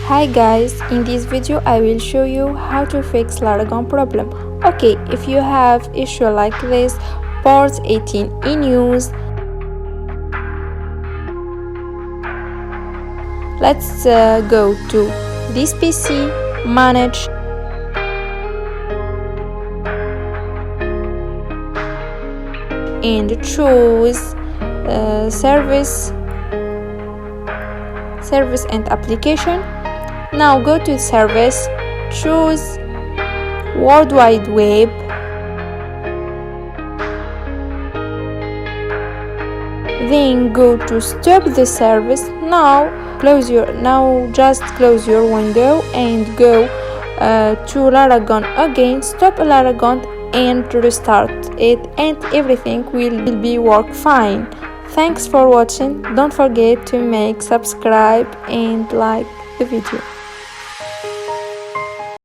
Hi guys, in this video I will show you how to fix LARAGON problem. Okay, if you have issue like this, port 18 in use, let's go to this PC, manage, and choose service and application. Now go to service, choose World Wide Web, then go to stop the service. Now just close your window and go to LARAGON again, stop LARAGON and restart it, and everything will be work fine. Thanks for watching. Don't forget to subscribe and like the video.